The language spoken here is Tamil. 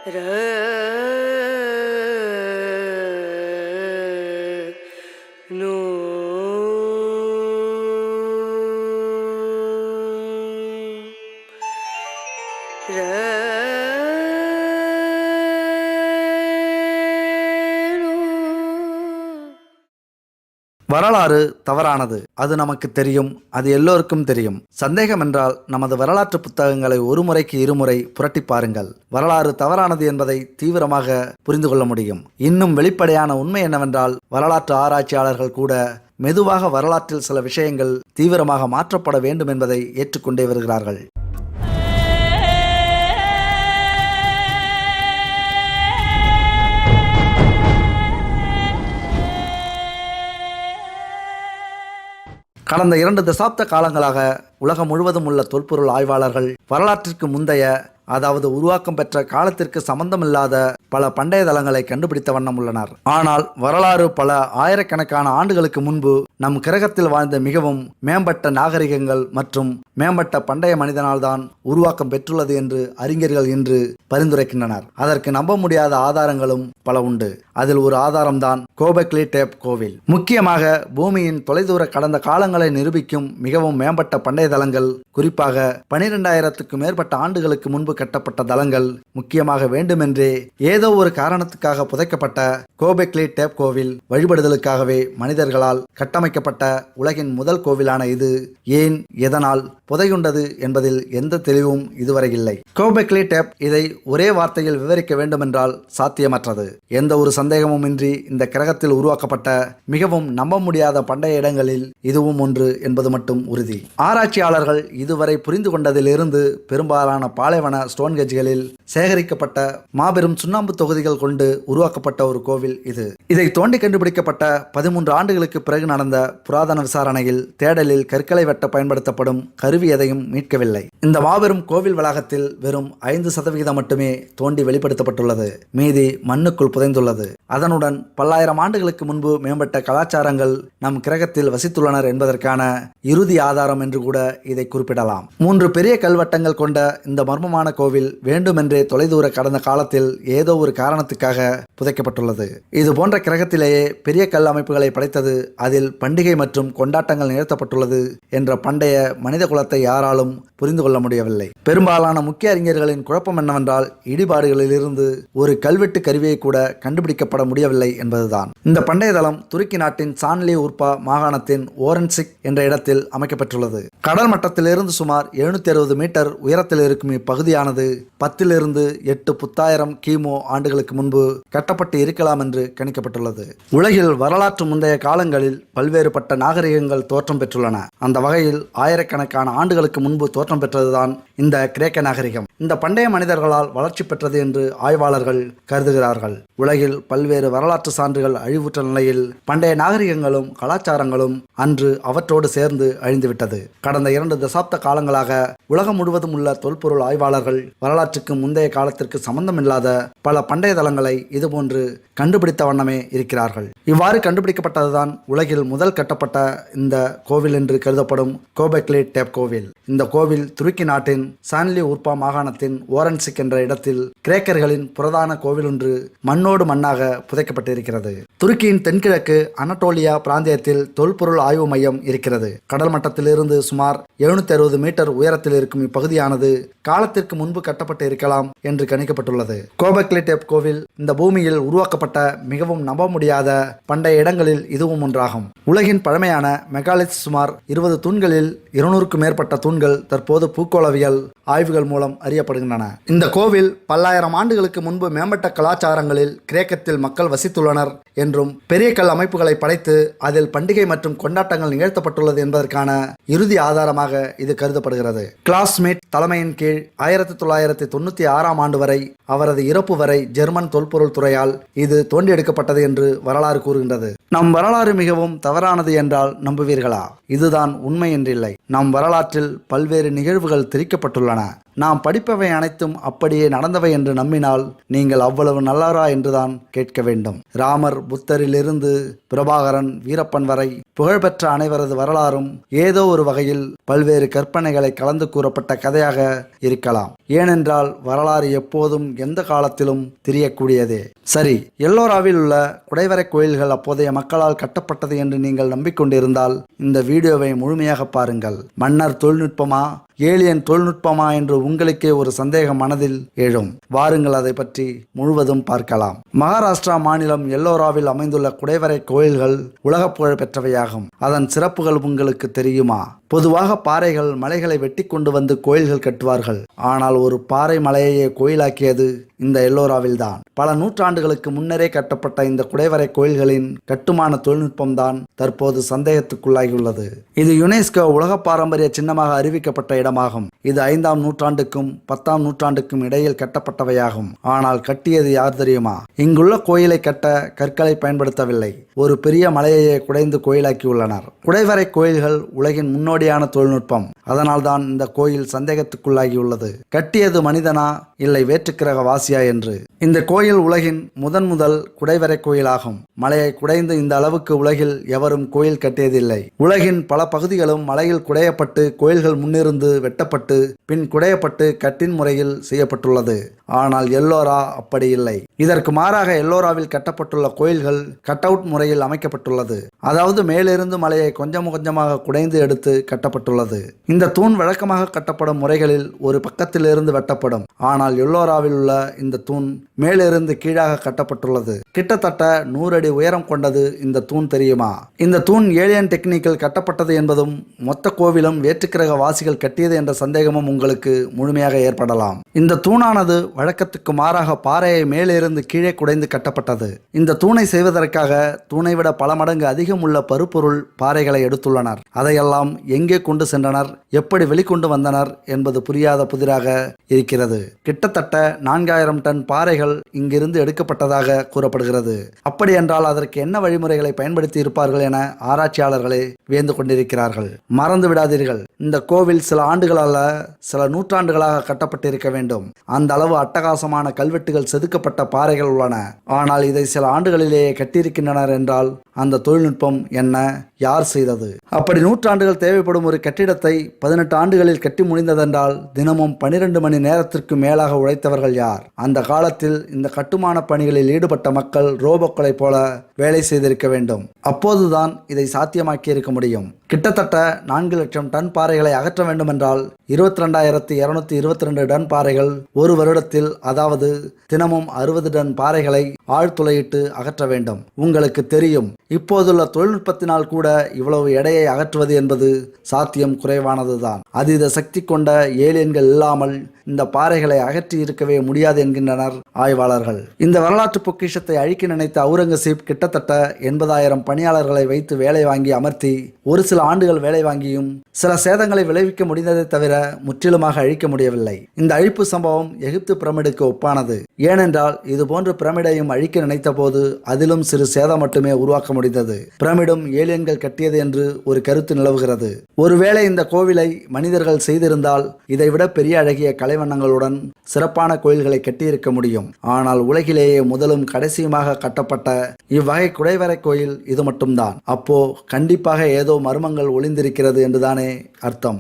ர நோ ர வரலாறு தவறானது, அது நமக்கு தெரியும், அது எல்லோருக்கும் தெரியும். சந்தேகம் என்றால் நமது வரலாற்று புத்தகங்களை ஒரு முறைக்கு இருமுறை புரட்டி பாருங்கள். வரலாறு தவறானது என்பதை தீவிரமாக புரிந்து கொள்ள முடியும். இன்னும் வெளிப்படையான உண்மை என்னவென்றால், வரலாற்று ஆராய்ச்சியாளர்கள் கூட மெதுவாக வரலாற்றில் சில விஷயங்கள் தீவிரமாக மாற்றப்பட வேண்டும் என்பதை ஏற்றுக்கொண்டே வருகிறார்கள். கடந்த 2 தசாப்த காலங்களாக உலகம் முழுவதும் உள்ள தொல்பொருள் ஆய்வாளர்கள் வரலாற்றிற்கு முந்தைய, அதாவது உருவாக்கம் பெற்ற காலத்திற்கு சம்பந்தமில்லாத பல பண்டைய தளங்களை கண்டுபிடித்த வண்ணம் உள்ளனர். ஆனால் வரலாறு பல ஆயிரக்கணக்கான ஆண்டுகளுக்கு முன்பு நம் கிரகத்தில் வாழ்ந்த மிகவும் மேம்பட்ட நாகரிகங்கள் மற்றும் மேம்பட்ட பண்டைய மனிதனால் தான் உருவாக்கம் பெற்றுள்ளது என்று அறிஞர்கள் இன்று பரிந்துரைக்கின்றனர். அதற்கு நம்ப முடியாத ஆதாரங்களும் பல உண்டு. அதில் ஒரு ஆதாரம்தான் கோபெக்லி டேப் கோவில். முக்கியமாக பூமியின் தொலைதூர கடந்த காலங்களை நிரூபிக்கும் மிகவும் மேம்பட்ட பண்டைய தளங்கள், குறிப்பாக 12,000க்கும் மேற்பட்ட ஆண்டுகளுக்கு முன்பு கட்டப்பட்ட தளங்கள், முக்கியமாக வேண்டுமென்றே ஏதோ ஒரு காரணத்துக்காக புதைக்கப்பட்ட கோபெக்லி டேப் கோவில் வழிபடுதலுக்காகவே மனிதர்களால் கட்டமைக்கப்பட்ட உலகின் முதல் கோவிலான இது ஏன், எதனால் புதையுண்டது என்பதில் எந்த தெளிவும் இதுவரை இல்லை. கோபெக்லி டேப் இதை ஒரே வார்த்தையில் விவரிக்க வேண்டுமென்றால் சாத்தியமற்றது. எந்த ஒரு சந்தேகமும் இன்றி இந்த கிரகத்தில் உருவாக்கப்பட்ட மிகவும் நம்ப முடியாத பண்டைய இடங்களில் இதுவும் ஒன்று என்பது மட்டும் உறுதி. ஆராய்ச்சியாளர்கள் இதுவரை புரிந்து கொண்டதிலிருந்து பெரும்பாலான பாலைவன ஸ்டோன்ஹெஞ்சுகளில் சேகரிக்கப்பட்ட மாபெரும் சுண்ணாம்பு தொகுதிகள் கொண்டு உருவாக்கப்பட்ட ஒரு கோவில் இது. இதை தோண்டி கண்டுபிடிக்கப்பட்ட 13 ஆண்டுகளுக்கு பிறகு நடந்த புராதன விசாரணையில் தேடலில் கற்களை வெட்ட பயன்படுத்தப்படும் கருவி எதையும் மீட்கவில்லை. இந்த மாபெரும் கோவில் வளாகத்தில் வெறும் 5% மட்டுமே தோண்டி வெளிப்படுத்தப்பட்டுள்ளது. மீதி மண்ணுக்குள் புதைந்துள்ளது. அதனுடன் பல்லாயிரம் ஆண்டுகளுக்கு முன்பு மேம்பட்ட கலாச்சாரங்கள் நம் கிரகத்தில் வசித்துள்ளனர் என்பதற்கான இறுதி ஆதாரம் என்று கூட இதை குறிப்பிடலாம். 3 பெரிய கல்வட்டங்கள் கொண்ட இந்த மர்மமான கோவில் வேண்டுமென்றே தொலைதூர கடந்த காலத்தில் ஏதோ ஒரு காரணத்துக்காக புதைக்கப்பட்டுள்ளது. இது போன்ற கிரகத்திலேயே பெரிய கல் அமைப்புகளை படைத்தது, அதில் பண்டிகை மற்றும் கொண்டாட்டங்கள் நிகழ்த்தப்பட்டுள்ளது என்ற பண்டைய மனித குலத்தை யாராலும் புரிந்து கொள்ள முடியவில்லை. பெரும்பாலான முக்கிய அறிஞர்களின் குழப்பம் என்னவென்றால், இடிபாடுகளிலிருந்து ஒரு கல்வெட்டு கருவியை கூட கண்டுபிடிக்கப்பட முடியவில்லை என்பதுதான். இந்த பண்டைய தளம் துருக்கி நாட்டின் சான்லி உர்பா மாகாணத்தின் ஓரன்சிக் என்ற இடத்தில் அமைக்கப்பட்டுள்ளது. கடல் மட்டத்திலிருந்து சுமார் 760 மீட்டர் உயரத்தில் இருக்கும் இப்பகுதியானது 10 to 8 புத்தாயிரம் கிமு ஆண்டுகளுக்கு முன்பு கட்டப்பட்டு இருக்கலாம் என்று கணிக்கப்பட்டுள்ளது. உலகில் வரலாற்று முந்தைய காலங்களில் பல்வேறுபட்ட நாகரிகங்கள் தோற்றம் பெற்றுள்ளன. அந்த வகையில் ஆயிரக்கணக்கான ஆண்டுகளுக்கு முன்பு தோற்றம் பெற்றதுதான் இந்த கிரேக்க நாகரிகம். இந்த பண்டைய மனிதர்களால் வளர்ச்சி பெற்றது என்று ஆய்வாளர்கள் கருதுகிறார்கள். உலகில் பல்வேறு வரலாற்று சான்றுகள் அழிவுற்ற நிலையில் பண்டைய நாகரிகங்களும் கலாச்சாரங்களும் அன்று அவற்றோடு சேர்ந்து அழிந்துவிட்டது. கடந்த 2 தசாப்த காலங்களாக உலகம் முழுவதும் உள்ள தொல்பொருள் ஆய்வாளர்கள் வரலாற்றுக்கு முந்தைய காலத்திற்கு சம்பந்தமில்லாத பல பண்டைய தளங்களை இதுபோன்று கண்டுபிடித்த வண்ணமே இருக்கிறார்கள். இவ்வாறு கண்டுபிடிக்கப்பட்டதுதான் உலகில் முதல் கட்டப்பட்ட இந்த கோவில் என்று கருதப்படும் கோபெக்லி டேப் கோவில். இந்த கோவில் துருக்கி நாட்டின் சான்லி உர்பா மாகாணத்தின் ஓரன்சிக் என்ற இடத்தில் கிரேக்கர்களின் புரதான கோவில் ஒன்று மண்ணோடு மண்ணாக புதைக்கப்பட்டிருக்கிறது. துருக்கியின் தென்கிழக்கு அனடோலியா பிராந்தியத்தில் தொல்பொருள் ஆய்வு மையம் இருக்கிறது. கடல் மட்டத்திலிருந்து சுமார் 760 மீட்டர் உயரத்தில் இருக்கும் இப்பகுதியானது காலத்திற்கு முன்பு கட்டப்பட்டு இருக்கலாம் என்று கணிக்கப்பட்டுள்ளது. கோபெக்லி டேப் கோவில் இந்த பூமியில் உருவாக்கப்பட்ட மிகவும் நம்ப முடியாத பண்டைய இடங்களில் இதுவும் ஒன்றாகும். உலகின் பழமையான மெகாலித் சுமார் 20 தூண்களில் 200க்கும் மேற்பட்ட தூண்கள் தற்போது பூகோளவியல் ஆய்வுகள் மூலம் அறியப்படுகின்றன. இந்த கோவில் பல்லாயிரம் ஆண்டுகளுக்கு முன்பு மேம்பட்ட கலாச்சாரங்களில் கிரேக்கத்தில் மக்கள் வசித்துள்ளனர் என்றும் பெரிய கல் அமைப்புகளை படைத்து அதில் பண்டிகை மற்றும் கொண்டாட்டங்கள் நிகழ்த்தப்பட்டுள்ளது என்பதற்கான இறுதி ஆதாரமாக இது கருதப்படுகிறது. கிளாஸ் ஸ்மித் தலைமையின் கீழ் 1996ஆம் ஆண்டு வரை, அவரது இறப்பு வரை ஜெர்மன் தொல்பொருள் துறையால் இது தோண்டி எடுக்கப்பட்டது என்று வரலாறு கூறுகின்றது. நம் வரலாறு மிகவும் தவறானது என்றால் நம்புவீர்களா? இதுதான் உண்மை என்றில்லை. நம் வரலாற்றில் பல்வேறு நிகழ்வுகள் திரிக்கப்பட்டுள்ளன. நாம் படிப்பவை அனைத்தும் அப்படியே நடந்தவை என்று நம்பினால் நீங்கள் அவ்வளவு நல்லவரா என்றுதான் கேட்க வேண்டும். ராமர், புத்தரிலிருந்து பிரபாகரன், வீரப்பன் வரை புகழ்பெற்ற அனைவரது வரலாறும் ஏதோ ஒரு வகையில் பல்வேறு கற்பனைகளை கலந்து கூறப்பட்ட கதையாக இருக்கலாம். ஏனென்றால் வரலாறு எப்போதும் எந்த காலத்திலும் தெரியக்கூடியதே. சரி, எல்லோராவில் உள்ள குடைவரை கோயில்கள் அப்போதைய மக்களால் கட்டப்பட்டது என்று நீங்கள் நம்பிக்கொண்டிருந்தால் இந்த வீடியோவை முழுமையாக பாருங்கள். மன்னர் தொழில்நுட்பமா, ஏலியன் தொழில்நுட்பமா என்று உங்களுக்கே ஒரு சந்தேகம் மனதில் எழும். வாருங்கள், அதை பற்றி முழுவதும் பார்க்கலாம். மகாராஷ்டிரா மாநிலம் எல்லோராவில் அமைந்துள்ள குடைவரை கோயில்கள் உலக புகழ் பெற்றவையாகும். அதன் சிறப்புகள் உங்களுக்கு தெரியுமா? பொதுவாக பாறைகள், மலைகளை வெட்டி கொண்டு வந்து கோயில்கள் கட்டுவார்கள். ஆனால் ஒரு பாறை மலையையே கோயிலாக்கியது இந்த எல்லோராவில்தான். பல நூற்றாண்டுகளுக்கு முன்னரே கட்டப்பட்ட இந்த குடைவரை கோயில்களின் கட்டுமான தொழில்நுட்பம்தான் தற்போது சந்தேகத்துக்குள்ளாகியுள்ளது. இது யுனெஸ்கோ உலக பாரம்பரிய சின்னமாக அறிவிக்கப்பட்ட இடமாகும். இது 5ஆம் நூற்றாண்டுக்கும் 10ஆம் நூற்றாண்டுக்கும் இடையில் கட்டப்பட்டவையாகும். ஆனால் கட்டியது யார் தெரியுமா? இங்குள்ள கோயிலை கட்ட கற்களை பயன்படுத்தவில்லை. ஒரு பெரிய மலையையே குடைந்து கோயிலாக்கியுள்ளனர். குடைவரை கோயில்கள் உலகின் முன்னோடியான தொழில்நுட்பம். அதனால்தான் இந்த கோயில் சந்தேகத்துக்குள்ளாகியுள்ளது. கட்டியது மனிதனா இல்லை வேற்றுக்கிரக வாசியா என்று. இந்த கோயில் உலகின் முதல் குடைவரை கோயிலாகும். மலையை குடைந்து இந்த அளவுக்கு உலகில் எவரும் கோயில் கட்டியதில்லை. உலகின் பல பகுதிகளும் மலையில் குடையப்பட்டு கோயில்கள் முன்னிருந்து வெட்டப்பட்டு பின் குடையப்பட்டு கட்டின் முறையில் செய்யப்பட்டுள்ளது. ஆனால் எல்லோரா அப்படி இல்லை. இதற்கு மாறாக எல்லோராவில் கட்டப்பட்டுள்ள கோயில்கள் கட் அவுட் முறையில் அமைக்கப்பட்டுள்ளது. அதாவது மேலிருந்து மலையை கொஞ்சம் கொஞ்சமாக குடைந்து எடுத்து கட்டப்பட்டுள்ளது. இந்த தூண் வழக்கமாக கட்டப்படும் முறைகளில் ஒரு பக்கத்திலிருந்து வெட்டப்படும். ஆனால் எல்லோராவில் உள்ள இந்த தூண் மேலிருந்து கீழாக கட்டப்பட்டுள்ளது. கிட்டத்தட்ட 100 அடி உயரம் கொண்டது இந்த தூண் தெரியுமா? இந்த தூண் ஏலியன் டெக்னிக்கில் கட்டப்பட்டது என்பதும் மொத்த கோவிலும் வேற்றுக்கிரக வாசிகள் கட்டியது என்ற சந்தேகமும் உங்களுக்கு முழுமையாக ஏற்படலாம். இந்த தூணானது வழக்கத்துக்கு மாறாக பாறையை மேலிருந்து கீழே குடைந்து கட்டப்பட்டது. இந்த தூணை செய்வதற்காக தூணை விட பல மடங்கு அதிகம் உள்ள பருப்பொருள் பாறைகளை எடுத்துள்ளனர். அதையெல்லாம் எங்கே கொண்டு சென்றனர், எப்படி வெளிக்கொண்டு வந்தனர் என்பது புரியாத புதிராக இருக்கிறது. கிட்டத்தட்ட 4000 டன் பாறைகள் இங்கிருந்து எடுக்கப்பட்டதாக கூறப்படுகிறது. அப்படி என்றால் அதற்கு என்ன வழிமுறைகளை பயன்படுத்தி இருப்பார்கள் என ஆராய்ச்சியாளர்களே வியந்து கொண்டிருக்கிறார்கள். மறந்து விடாதீர்கள், இந்த கோவில் சில ஆண்டுகளால சில நூற்றாண்டுகளாக கட்டப்பட்டிருக்க வேண்டும். அந்த அளவு அட்டகாசமான கல்வெட்டுகள் செதுக்கப்பட்ட பாறைகள் உள்ளன. ஆனால் இதை சில ஆண்டுகளிலேயே கட்டியிருக்கின்றனர் என்றால் அந்த தொழில்நுட்பம் என்ன, யார் செய்தது? அப்படி நூற்றாண்டுகள் தேவைப்படும் ஒரு கட்டிடத்தை 18 ஆண்டுகளில் கட்டி முடிந்ததென்றால் தினமும் 12 மணி நேரத்திற்கு மேலாக உழைத்தவர்கள் யார்? அந்த காலத்தில் இந்த கட்டுமான பணிகளில் ஈடுபட்ட மக்கள் ரோபோக்களை போல வேலை செய்திருக்க வேண்டும். அப்போதுதான் இதை சாத்தியமாக்கி இருக்க முடியும். கிட்டத்தட்ட 4 லட்சம் டன் பாறைகளை அகற்ற வேண்டுமென்றால் 22,222 டன் பாறைகள் ஒரு வருடத்தில், அதாவது தினமும் 60 டன் பாறைகளை ஆழ்துளையிட்டு அகற்ற வேண்டும். உங்களுக்கு தெரியும், இப்போதுள்ள தொழில்நுட்பத்தினால் கூட இவ்வளவு எடையை அகற்றுவது என்பது சாத்தியம் குறைவானதுதான். அதீத சக்தி கொண்ட ஏலியன்கள் இல்லாமல் இந்த பாறைகளை அகற்றி இருக்கவே முடியாது என்கின்றனர் ஆய்வாளர்கள். இந்த வரலாற்று பொக்கிஷத்தை அழிக்க நினைத்த அவுரங்கசீப் கிட்டத்தட்ட 80,000 பணியாளர்களை வைத்து வேலை வாங்கி அமர்த்தி ஒரு சில ஆண்டுகள் வேலை வாங்கியும் சில சேதங்களை விளைவிக்க முடிந்ததை தவிர முற்றிலுமாக அழிக்க முடியவில்லை. இந்த அழிப்பு சம்பவம் எகிப்து பிரமிடுக்கு ஒப்பானது. ஏனென்றால் இதுபோன்ற பிரமிடையும் அழிக்க நினைத்த போது அதிலும் சிறு சேதம் மட்டுமே உருவாக்க முடிந்தது. பிரமிடும் ஏலியன்கள் கட்டியது என்று ஒரு கருத்து நிலவுகிறது. ஒருவேளை இந்த கோவிலை மனிதர்கள் செய்திருந்தால் இதைவிட பெரிய அழகிய கலைவண்ணங்களுடன் சிறப்பான கோயில்களை கட்டியிருக்க முடியும். ஆனால் உலகிலேயே முதலும் கடைசியுமாக கட்டப்பட்ட இவ்வகை குடைவரை கோயில் இது மட்டும்தான். அப்போ கண்டிப்பாக ஏதோ மர்மங்கள் ஒளிந்திருக்கிறது என்றுதானே அர்த்தம்.